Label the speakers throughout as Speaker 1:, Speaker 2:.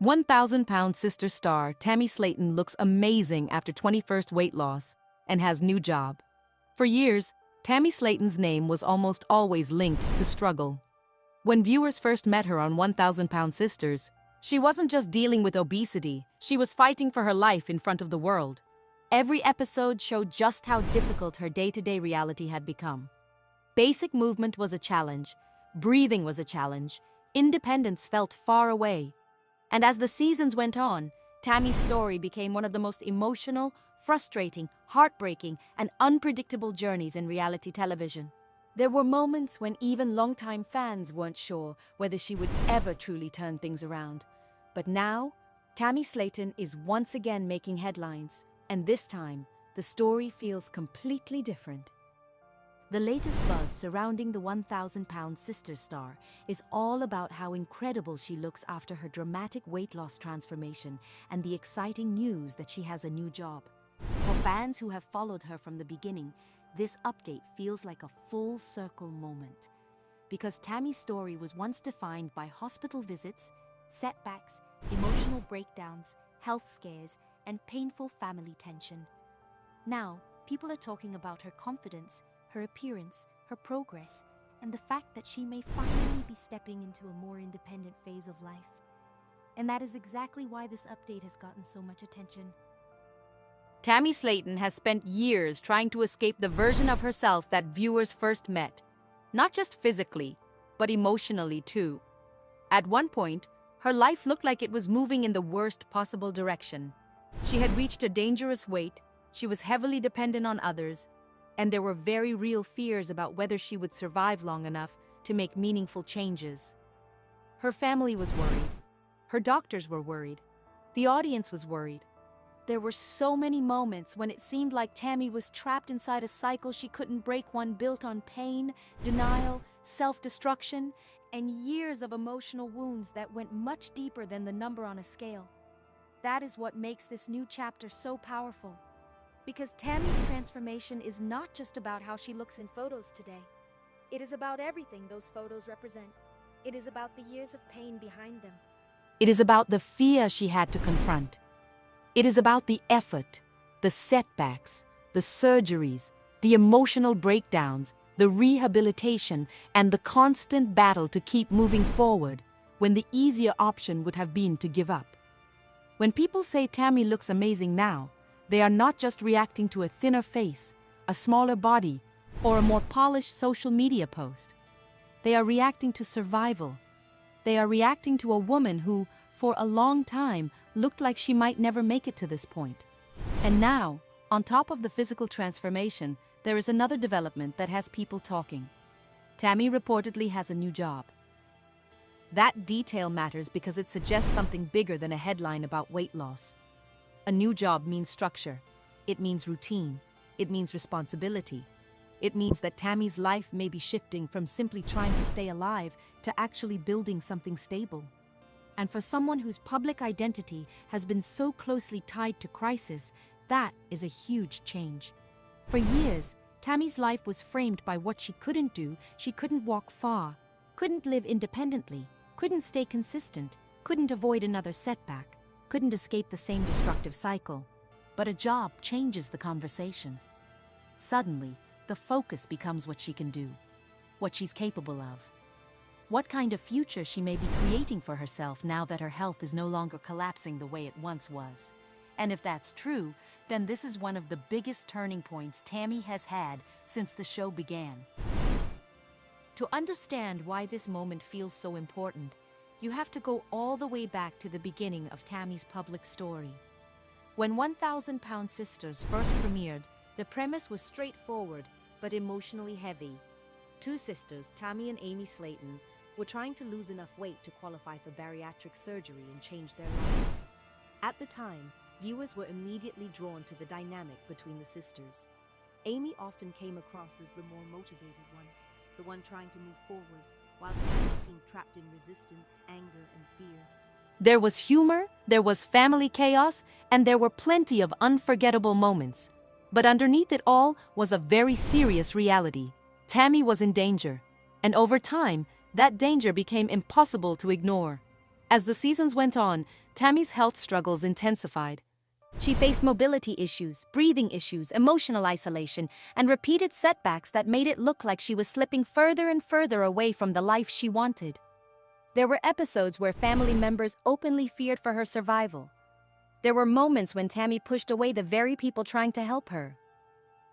Speaker 1: 1,000-pound sister star Tammy Slaton looks amazing after 21st weight loss and has new job. For years, Tammy Slaton's name was almost always linked to struggle. When viewers first met her on 1,000-pound Sisters, she wasn't just dealing with obesity, she was fighting for her life in front of the world. Every episode showed just how difficult her day-to-day reality had become. Basic movement was a challenge, breathing was a challenge, independence felt far away. And as the seasons went on, Tammy's story became one of the most emotional, frustrating, heartbreaking, and unpredictable journeys in reality television. There were moments when even longtime fans weren't sure whether she would ever truly turn things around. But now, Tammy Slaton is once again making headlines, and this time, the story feels completely different. The latest buzz surrounding the 1,000-pound sister star is all about how incredible she looks after her dramatic weight loss transformation and the exciting news that she has a new job. For fans who have followed her from the beginning, this update feels like a full circle moment. Because Tammy's story was once defined by hospital visits, setbacks, emotional breakdowns, health scares, and painful family tension. Now, people are talking about her confidence, her appearance, her progress, and the fact that she may finally be stepping into a more independent phase of life. And that is exactly why this update has gotten so much attention. Tammy Slaton has spent years trying to escape the version of herself that viewers first met. Not just physically, but emotionally too. At one point, her life looked like it was moving in the worst possible direction. She had reached a dangerous weight, she was heavily dependent on others, and there were very real fears about whether she would survive long enough to make meaningful changes. Her family was worried. Her doctors were worried. The audience was worried. There were so many moments when it seemed like Tammy was trapped inside a cycle she couldn't break, one built on pain, denial, self-destruction, and years of emotional wounds that went much deeper than the number on a scale. That is what makes this new chapter so powerful. Because Tammy's transformation is not just about how she looks in photos today. It is about everything those photos represent. It is about the years of pain behind them. It is about the fear she had to confront. It is about the effort, the setbacks, the surgeries, the emotional breakdowns, the rehabilitation, and the constant battle to keep moving forward when the easier option would have been to give up. When people say Tammy looks amazing now, they are not just reacting to a thinner face, a smaller body, or a more polished social media post. They are reacting to survival. They are reacting to a woman who, for a long time, looked like she might never make it to this point. And now, on top of the physical transformation, there is another development that has people talking. Tammy reportedly has a new job. That detail matters because it suggests something bigger than a headline about weight loss. A new job means structure. It means routine. It means responsibility. It means that Tammy's life may be shifting from simply trying to stay alive to actually building something stable. And for someone whose public identity has been so closely tied to crisis, that is a huge change. For years, Tammy's life was framed by what she couldn't do. She couldn't walk far, couldn't live independently, couldn't stay consistent, couldn't avoid another setback, couldn't escape the same destructive cycle. But a job changes the conversation. Suddenly, the focus becomes what she can do, what she's capable of, what kind of future she may be creating for herself now that her health is no longer collapsing the way it once was. And if that's true, then this is one of the biggest turning points Tammy has had since the show began. To understand why this moment feels so important, you have to go all the way back to the beginning of Tammy's public story. When 1,000-pound Sisters first premiered, the premise was straightforward but emotionally heavy. Two sisters, Tammy and Amy Slaton, were trying to lose enough weight to qualify for bariatric surgery and change their lives. At the time, viewers were immediately drawn to the dynamic between the sisters. Amy often came across as the more motivated one, the one trying to move forward, while Tammy seemed trapped in resistance, anger, and fear. There was humor, there was family chaos, and there were plenty of unforgettable moments. But underneath it all was a very serious reality. Tammy was in danger, and over time, that danger became impossible to ignore. As the seasons went on, Tammy's health struggles intensified.
Speaker 2: She faced mobility issues, breathing issues, emotional isolation, and repeated setbacks that made it look like she was slipping further and further away from the life she wanted. There were episodes where family members openly feared for her survival. There were moments when Tammy pushed away the very people trying to help her.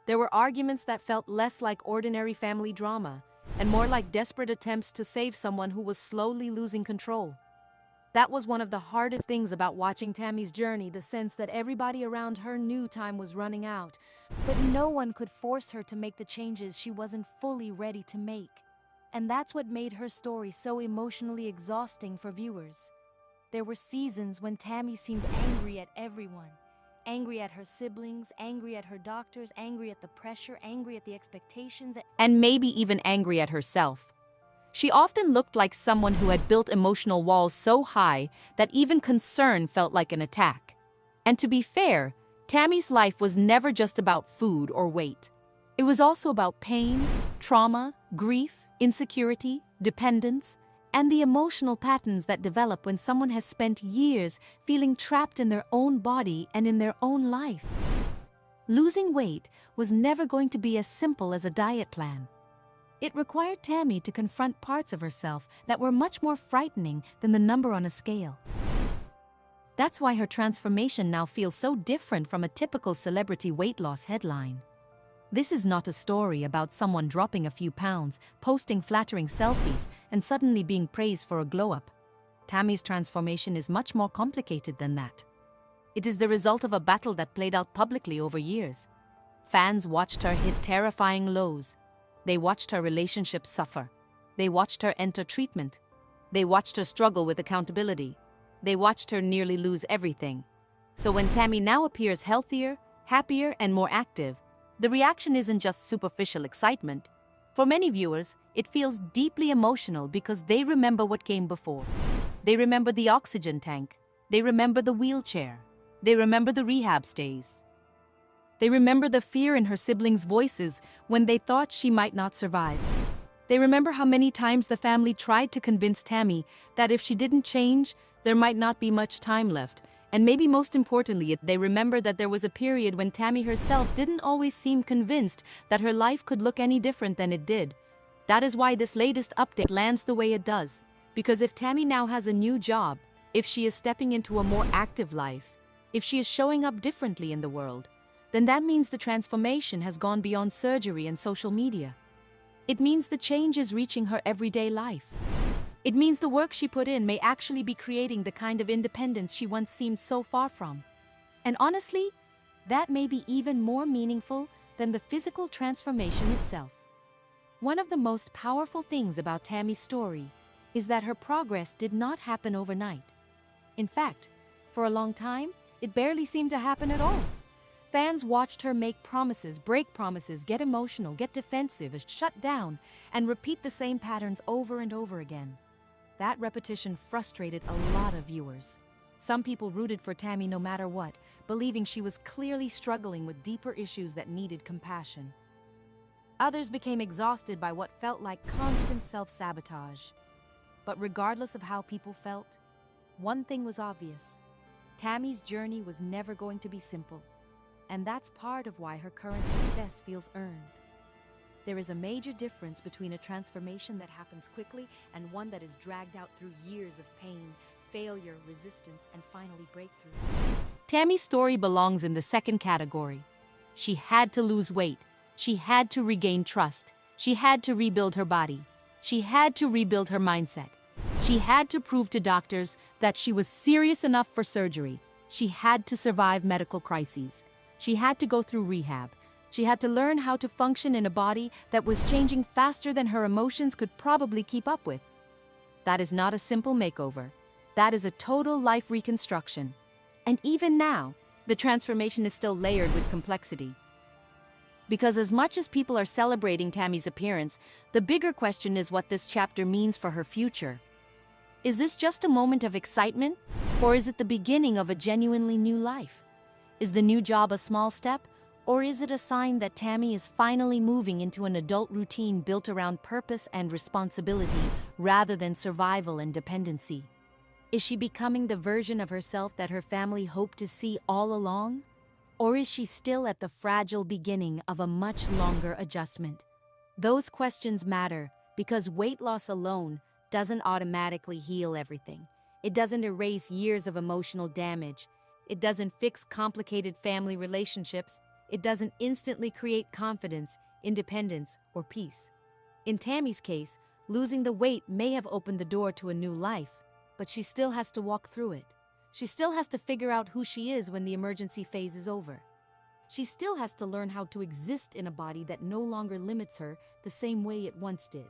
Speaker 1: There were arguments that felt less like ordinary family drama and more like desperate attempts to save someone who was slowly losing control. That was one of the hardest things about watching Tammy's journey, the sense that everybody around her knew time was running out,
Speaker 2: but no one could force her to make the changes she wasn't fully ready to make. And that's what made her story so emotionally exhausting for viewers. There were seasons when Tammy seemed angry at everyone. Angry at her siblings, angry at her doctors, angry at the pressure, angry at the expectations,
Speaker 1: and maybe even angry at herself. She often looked like someone who had built emotional walls so high that even concern felt like an attack. And to be fair, Tammy's life was never just about food or weight. It was also about pain, trauma, grief, insecurity, dependence, and the emotional patterns that develop when someone has spent years feeling trapped in their own body and in their own life. Losing weight was never going to be as simple as a diet plan. It required Tammy to confront parts of herself that were much more frightening than the number on a scale. That's why her transformation now feels so different from a typical celebrity weight loss headline. This is not a story about someone dropping a few pounds, posting flattering selfies, and suddenly being praised for a glow-up. Tammy's transformation is much more complicated than that. It is the result of a battle that played out publicly over years. Fans watched her hit terrifying lows. They watched her relationships suffer. They watched her enter treatment. They watched her struggle with accountability. They watched her nearly lose everything. So when Tammy now appears healthier, happier, and more active, the reaction isn't just superficial excitement. For many viewers, it feels deeply emotional because they remember what came before. They remember the oxygen tank. They remember the wheelchair. They remember the rehab stays. They remember the fear in her siblings' voices when they thought she might not survive. They remember how many times the family tried to convince Tammy that if she didn't change, there might not be much time left. And maybe most importantly, they remember that there was a period when Tammy herself didn't always seem convinced that her life could look any different than it did. That is why this latest update lands the way it does. Because if Tammy now has a new job, if she is stepping into a more active life, if she is showing up differently in the world, then that means the transformation has gone beyond surgery and social media. It means the change is reaching her everyday life. It means the work she put in may actually be creating the kind of independence she once seemed so far from. And honestly, that may be even more meaningful than the physical transformation itself. One of the most powerful things about Tammy's story is that her progress did not happen overnight. In fact, for a long time, it barely seemed to happen at all. Fans watched her make promises, break promises, get emotional, get defensive, shut down, and repeat the same patterns over and over again. That repetition frustrated a lot of viewers. Some people rooted for Tammy no matter what, believing she was clearly struggling with deeper issues that needed compassion. Others became exhausted by what felt like constant self-sabotage. But regardless of how people felt, one thing was obvious. Tammy's journey was never going to be simple. And that's part of why her current success feels earned. There is a major difference between a transformation that happens quickly and one that is dragged out through years of pain, failure, resistance, and finally breakthrough. Tammy's story belongs in the second category. She had to lose weight. She had to regain trust. She had to rebuild her body. She had to rebuild her mindset. She had to prove to doctors that she was serious enough for surgery. She had to survive medical crises. She had to go through rehab. She had to learn how to function in a body that was changing faster than her emotions could probably keep up with. That is not a simple makeover. That is a total life reconstruction. And even now, the transformation is still layered with complexity. Because as much as people are celebrating Tammy's appearance, the bigger question is what this chapter means for her future. Is this just a moment of excitement, or is it the beginning of a genuinely new life? Is the new job a small step, or is it a sign that Tammy is finally moving into an adult routine built around purpose and responsibility rather than survival and dependency?
Speaker 2: Is she becoming the version of herself that her family hoped to see all along? Or is she still at the fragile beginning of a much longer adjustment? Those questions matter because weight loss alone doesn't automatically heal everything. It doesn't erase years of emotional damage. It doesn't fix complicated family relationships. It doesn't instantly create confidence, independence, or peace. In Tammy's case, losing the weight may have opened the door to a new life, but she still has to walk through it. She still has to figure out who she is when the emergency phase is over. She still has to learn how to exist in a body that no longer limits her the same way it once did.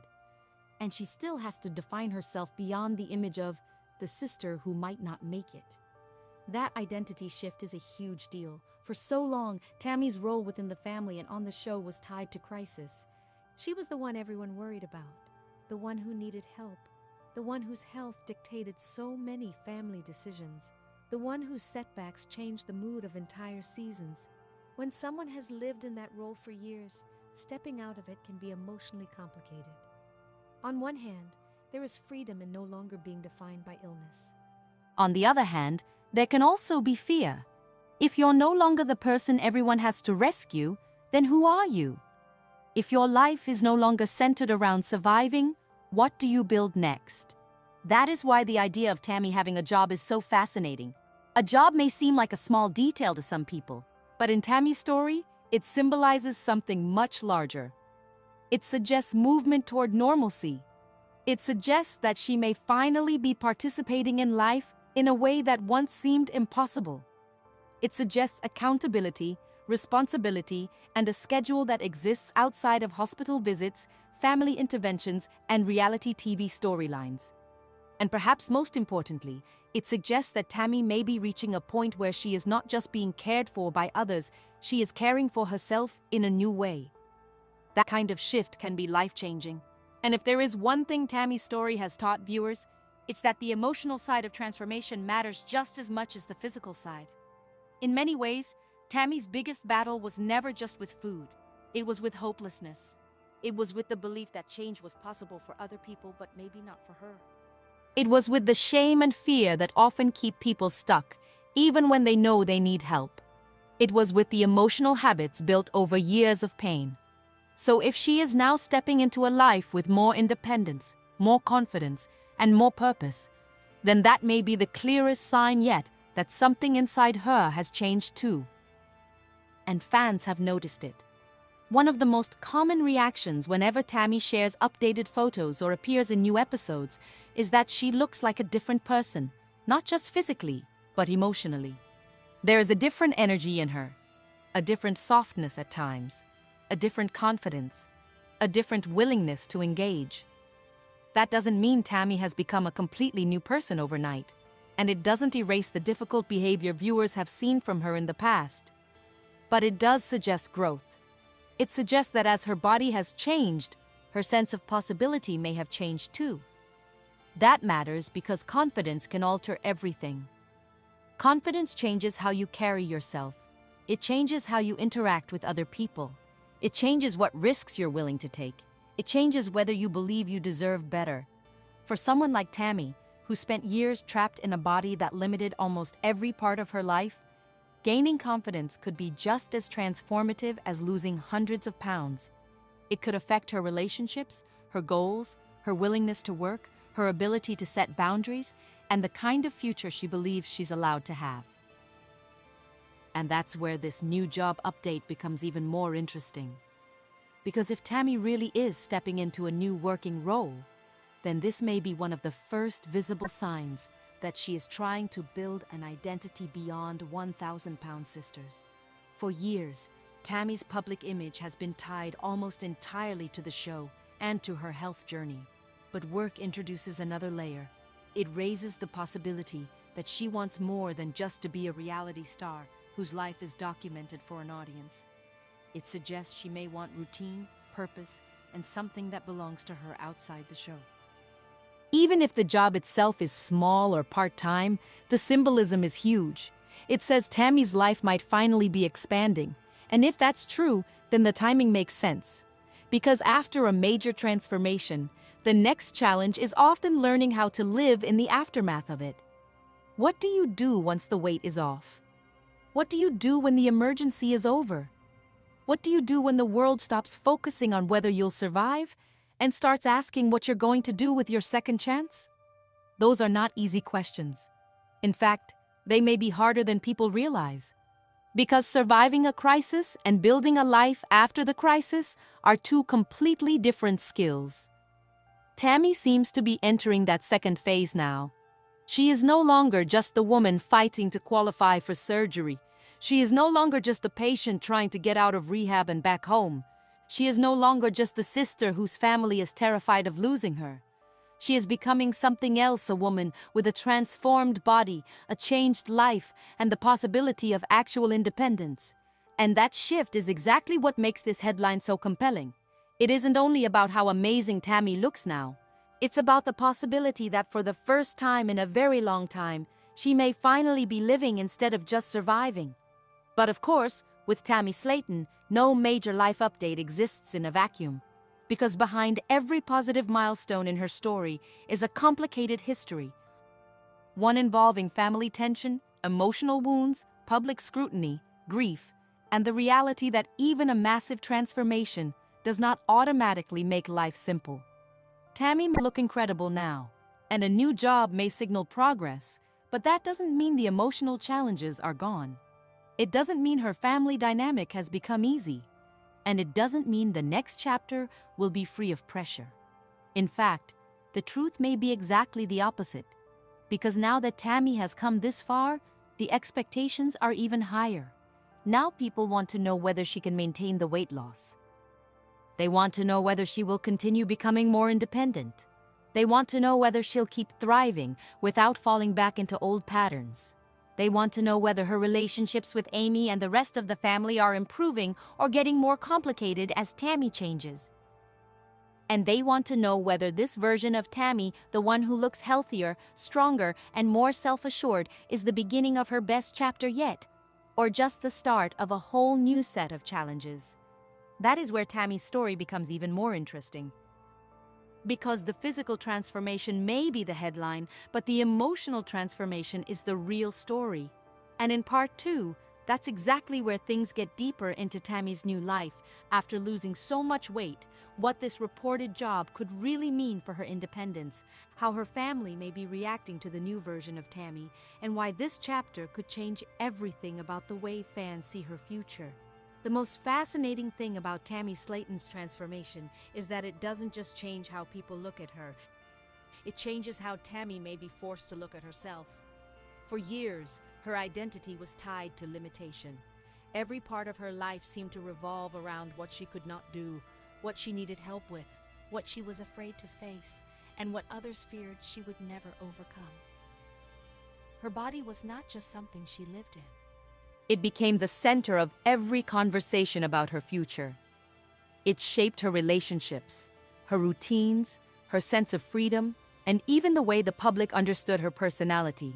Speaker 2: And she still has to define herself beyond the image of the sister who might not make it. That identity shift is a huge deal. For so long, Tammy's role within the family and on the show was tied to crisis. She was the one everyone worried about, the one who needed help, the one whose health dictated so many family decisions, the one whose setbacks changed the mood of entire seasons. When someone has lived in that role for years, stepping out of it can be emotionally complicated. On one hand, there is freedom in no longer being defined by illness.
Speaker 1: On the other hand, there can also be fear. If you're no longer the person everyone has to rescue, then who are you? If your life is no longer centered around surviving, what do you build next? That is why the idea of Tammy having a job is so fascinating. A job may seem like a small detail to some people, but in Tammy's story, it symbolizes something much larger. It suggests movement toward normalcy. It suggests that she may finally be participating in life in a way that once seemed impossible. It suggests accountability, responsibility, and a schedule that exists outside of hospital visits, family interventions, and reality TV storylines. And perhaps most importantly, it suggests that Tammy may be reaching a point where she is not just being cared for by others, she is caring for herself in a new way. That kind of shift can be life-changing. And if there is one thing Tammy's story has taught viewers, it's that the emotional side of transformation matters just as much as the physical side. In many ways, Tammy's biggest battle was never just with food. It was with hopelessness. It was with the belief that change was possible for other people, but maybe not for her. It was with the shame and fear that often keep people stuck, even when they know they need help. It was with the emotional habits built over years of pain. So if she is now stepping into a life with more independence, more confidence, and more purpose, then that may be the clearest sign yet that something inside her has changed too. And fans have noticed it. One of the most common reactions whenever Tammy shares updated photos or appears in new episodes is that she looks like a different person, not just physically, but emotionally. There is a different energy in her, a different softness at times, a different confidence, a different willingness to engage. That doesn't mean Tammy has become a completely new person overnight, and it doesn't erase the difficult behavior viewers have seen from her in the past. But it does suggest growth. It suggests that as her body has changed, her sense of possibility may have changed too. That matters because confidence can alter everything. Confidence changes how you carry yourself. It changes how you interact with other people. It changes what risks you're willing to take. It changes whether you believe you deserve better. For someone like Tammy, who spent years trapped in a body that limited almost every part of her life, gaining confidence could be just as transformative as losing hundreds of pounds. It could affect her relationships, her goals, her willingness to work, her ability to set boundaries, and the kind of future she believes she's allowed to have. And that's where this new job update becomes even more interesting. Because if Tammy really is stepping into a new working role, then this may be one of the first visible signs that she is trying to build an identity beyond 1,000-pound sisters. For years, Tammy's public image has been tied almost entirely to the show and to her health journey. But work introduces another layer. It raises the possibility that she wants more than just to be a reality star whose life is documented for an audience. It suggests she may want routine, purpose, and something that belongs to her outside the show. Even if the job itself is small or part-time, the symbolism is huge. It says Tammy's life might finally be expanding. And if that's true, then the timing makes sense. Because after a major transformation, the next challenge is often learning how to live in the aftermath of it. What do you do once the weight is off? What do you do when the emergency is over? What do you do when the world stops focusing on whether you'll survive and starts asking what you're going to do with your second chance? Those are not easy questions. In fact, they may be harder than people realize. Because surviving a crisis and building a life after the crisis are two completely different skills. Tammy seems to be entering that second phase now. She is no longer just the woman fighting to qualify for surgery. She is no longer just the patient trying to get out of rehab and back home. She is no longer just the sister whose family is terrified of losing her. She is becoming something else, a woman with a transformed body, a changed life, and the possibility of actual independence. And that shift is exactly what makes this headline so compelling. It isn't only about how amazing Tammy looks now. It's about the possibility that for the first time in a very long time, she may finally be living instead of just surviving. But of course, with Tammy Slaton, no major life update exists in a vacuum. Because behind every positive milestone in her story is a complicated history. One involving family tension, emotional wounds, public scrutiny, grief, and the reality that even a massive transformation does not automatically make life simple. Tammy may look incredible now, and a new job may signal progress, but that doesn't mean the emotional challenges are gone. It doesn't mean her family dynamic has become easy. And it doesn't mean the next chapter will be free of pressure. In fact, the truth may be exactly the opposite. Because now that Tammy has come this far, the expectations are even higher. Now people want to know whether she can maintain the weight loss. They want to know whether she will continue becoming more independent. They want to know whether she'll keep thriving without falling back into old patterns. They want to know whether her relationships with Amy and the rest of the family are improving or getting more complicated as Tammy changes. And they want to know whether this version of Tammy, the one who looks healthier, stronger, and more self-assured, is the beginning of her best chapter yet, or just the start of a whole new set of challenges. That is where Tammy's story becomes even more interesting. Because the physical transformation may be the headline, but the emotional transformation is the real story. And in part 2, that's exactly where things get deeper into Tammy's new life after losing so much weight, what this reported job could really mean for her independence, how her family may be reacting to the new version of Tammy, and why this chapter could change everything about the way fans see her future. The most fascinating thing about Tammy Slaton's transformation is that it doesn't just change how people look at her. It changes how Tammy may be forced to look at herself. For years, her identity was tied to limitation. Every part of her life seemed to revolve around what she could not do, what she needed help with, what she was afraid to face, and what others feared she would never overcome. Her body was not just something she lived in. It became the center of every conversation about her future. It shaped her relationships, her routines, her sense of freedom, and even the way the public understood her personality.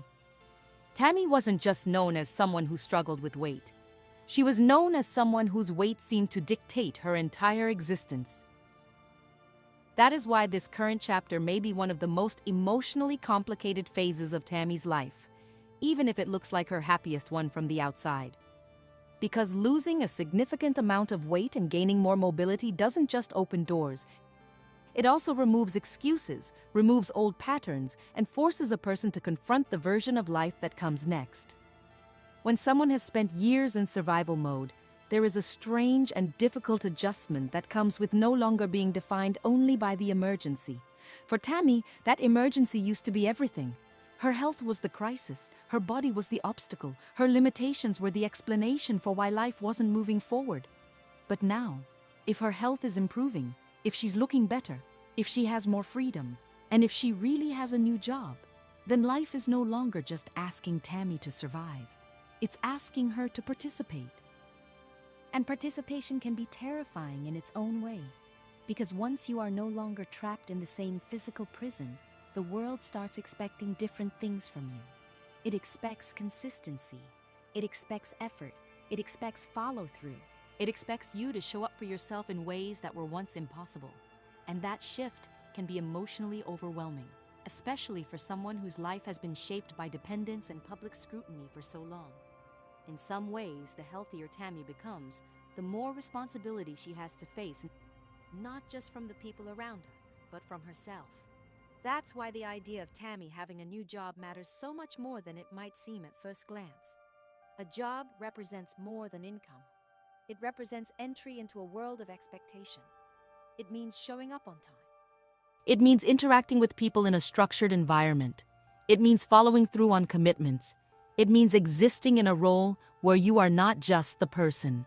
Speaker 1: Tammy wasn't just known as someone who struggled with weight. She was known as someone whose weight seemed to dictate her entire existence. That is why this current chapter may be one of the most emotionally complicated phases of Tammy's life, even if it looks like her happiest one from the outside. Because losing a significant amount of weight and gaining more mobility doesn't just open doors. It also removes excuses, removes old patterns, and forces a person to confront the version of life that comes next. When someone has spent years in survival mode, there is a strange and difficult adjustment that comes with no longer being defined only by the emergency. For Tammy, that emergency used to be everything. Her health was the crisis, her body was the obstacle, her limitations were the explanation for why life wasn't moving forward. But now, if her health is improving, if she's looking better, if she has more freedom, and if she really has a new job, then life is no longer just asking Tammy to survive. It's asking her to participate. And participation can be terrifying in its own way, because once you are no longer trapped in the same physical prison, the world starts expecting different things from you. It expects consistency. It expects effort. It expects follow-through. It expects you to show up for yourself in ways that were once impossible. And that shift can be emotionally overwhelming.
Speaker 2: especially for someone whose life has been shaped by dependence and public scrutiny for so long. In some ways, the healthier Tammy becomes, the more responsibility she has to face, not just from the people around her, but from herself. That's why the idea of Tammy having a new job matters so much more than it might seem at first glance. A job represents more than income. It represents entry into a world of expectation. It means showing up on time.
Speaker 1: It means interacting with people in a structured environment. It means following through on commitments. It means existing in a role where you are not just the person.